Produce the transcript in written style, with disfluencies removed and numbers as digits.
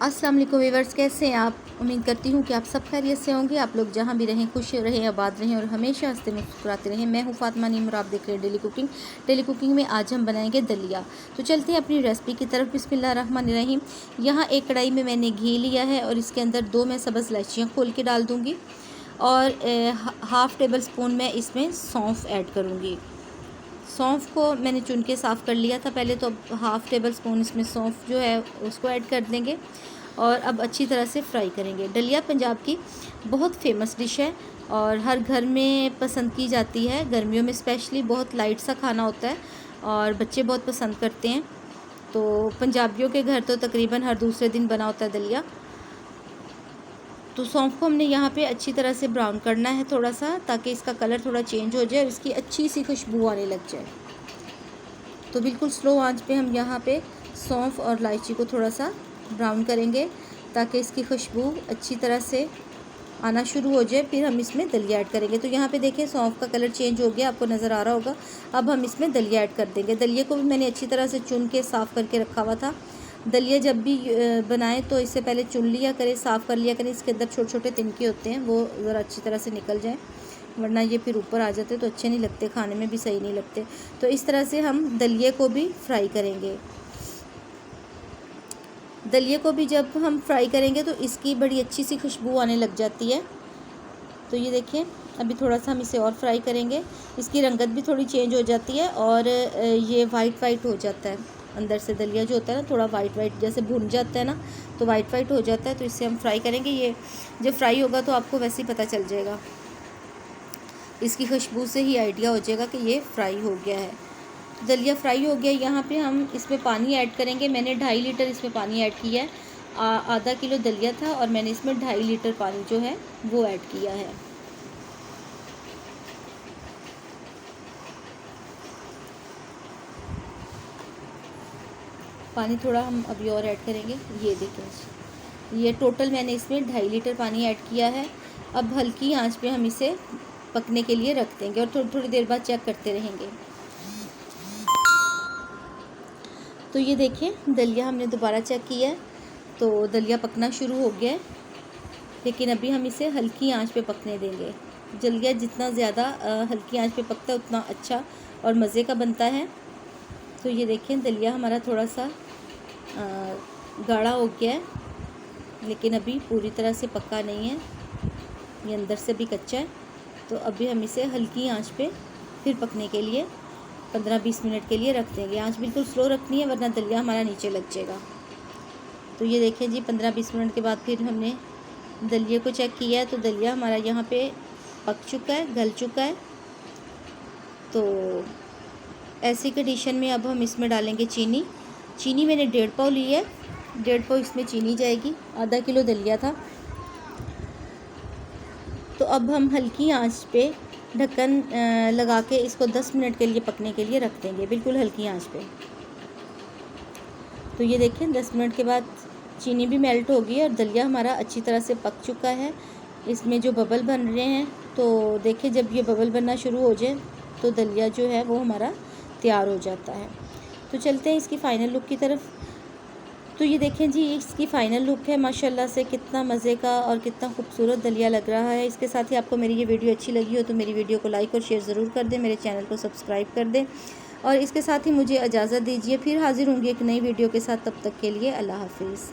अस्सलाम वालेकुम व्यूअर्स, कैसे हैं आप। उम्मीद करती हूँ कि आप सब खैरियत से होंगे। आप लोग जहाँ भी रहें खुश रहें, आबाद रहें और हमेशा हंसते मुस्कुराते रहें। मैं हूँ फातिमा नीम और आप देख रहे हैं डेली कुकिंग। डेली कुकिंग में आज हम बनाएंगे दलिया। तो चलते हैं अपनी रेसिपी की तरफ। बिस्मिल्लाहिर्रहमानिर्रहीम। यहाँ एक कढ़ाई में मैंने घी लिया है और इसके अंदर 2 मैं सब्ज़ इलायचियाँ खोल के डाल दूँगी और हाफ़ टेबल स्पून मैं इसमें सौंफ ऐड करूँगी। सौंफ को मैंने चुन के साफ़ कर लिया था पहले, तो अब हाफ़ टेबल स्पून इसमें सौंफ जो है उसको ऐड कर देंगे और अब अच्छी तरह से फ्राई करेंगे। दलिया पंजाब की बहुत फेमस डिश है और हर घर में पसंद की जाती है। गर्मियों में स्पेशली बहुत लाइट सा खाना होता है और बच्चे बहुत पसंद करते हैं। तो पंजाबियों के घर तो तकरीबन हर दूसरे दिन बना होता है दलिया। तो सौंफ को हमने यहाँ पे अच्छी तरह से ब्राउन करना है थोड़ा सा, ताकि इसका कलर थोड़ा चेंज हो जाए और इसकी अच्छी सी खुशबू आने लग जाए। तो बिल्कुल स्लो आंच पे हम यहाँ पे सौंफ और इलायची को थोड़ा सा ब्राउन करेंगे ताकि इसकी खुशबू अच्छी तरह से आना शुरू हो जाए। फिर हम इसमें दलिया ऐड करेंगे। तो यहाँ पे देखें सौंफ का कलर चेंज हो गया, आपको नज़र आ रहा होगा। अब हम इसमें दलिया ऐड कर देंगे। दलिया को भी मैंने अच्छी तरह से चुन के साफ़ करके रखा हुआ था। दलिया जब भी बनाएं तो इससे पहले चुन लिया करें, साफ़ कर लिया करें। इसके अंदर छोटे छोटे तिनके होते हैं, वो ज़रा अच्छी तरह से निकल जाएँ, वरना ये फिर ऊपर आ जाते तो अच्छे नहीं लगते, खाने में भी सही नहीं लगते। तो इस तरह से हम दलिये को भी फ्राई करेंगे। दलिये को भी जब हम फ्राई करेंगे तो इसकी बड़ी अच्छी सी खुशबू आने लग जाती है। तो ये देखिए अभी थोड़ा सा हम इसे और फ्राई करेंगे। इसकी रंगत भी थोड़ी चेंज हो जाती है और ये वाइट हो जाता है। अंदर से दलिया जो होता है ना थोड़ा वाइट जैसे भुन जाता है ना, तो वाइट हो जाता है। तो इससे हम फ्राई करेंगे। ये जब फ्राई होगा तो आपको वैसे ही पता चल जाएगा, इसकी खुशबू से ही आइडिया हो जाएगा कि ये फ्राई हो गया है। दलिया फ्राई हो गया। यहाँ पे हम इसमें पानी ऐड करेंगे। मैंने 2.5 लीटर इसमें पानी ऐड किया है। आधा किलो दलिया था और मैंने इसमें 2.5 लीटर पानी जो है वो ऐड किया है। पानी थोड़ा हम अभी और ऐड करेंगे। ये देखें, ये टोटल मैंने इसमें 2.5 लीटर पानी ऐड किया है। अब हल्की आंच पे हम इसे पकने के लिए रख देंगे और थोड़ी थोड़ी देर बाद चेक करते रहेंगे। तो ये देखें दलिया हमने दोबारा चेक किया है तो दलिया पकना शुरू हो गया है, लेकिन अभी हम इसे हल्की आंच पे पकने देंगे। दलिया जितना ज़्यादा हल्की आंच पे पकता है उतना अच्छा और मज़े का बनता है। तो ये देखें दलिया हमारा थोड़ा सा गाढ़ा हो गया है, लेकिन अभी पूरी तरह से पका नहीं है, ये अंदर से भी कच्चा है। तो अभी हम इसे हल्की आंच पे फिर पकने के लिए 15-20 मिनट के लिए रख देंगे। आंच बिल्कुल स्लो रखनी है वरना दलिया हमारा नीचे लग जाएगा। तो ये देखें जी 15-20 मिनट के बाद फिर हमने दलिये को चेक किया है तो दलिया हमारा यहाँ पे पक चुका है, गल चुका है। तो ऐसी कंडीशन में अब हम इसमें डालेंगे चीनी। चीनी मैंने 1.5 पाव ली है, 1.5 पाव इसमें चीनी जाएगी। आधा किलो दलिया था। तो अब हम हल्की आंच पे ढक्कन लगा के इसको 10 मिनट के लिए पकने के लिए रख देंगे, बिल्कुल हल्की आंच पे। तो ये देखें 10 मिनट के बाद चीनी भी मेल्ट हो गई और दलिया हमारा अच्छी तरह से पक चुका है। इसमें जो बबल बन रहे हैं, तो देखिए जब ये बबल बनना शुरू हो जाए तो दलिया जो है वो हमारा तैयार हो जाता है। तो चलते हैं इसकी फ़ाइनल लुक की तरफ। तो ये देखें जी इसकी फ़ाइनल लुक है। माशाल्लाह से कितना मज़े का और कितना खूबसूरत दलिया लग रहा है। इसके साथ ही आपको मेरी ये वीडियो अच्छी लगी हो तो मेरी वीडियो को लाइक और शेयर ज़रूर कर दें, मेरे चैनल को सब्सक्राइब कर दें और इसके साथ ही मुझे इजाज़त दीजिए। फिर हाज़िर होंगी एक नई वीडियो के साथ। तब तक के लिए अल्लाह हाफिज़।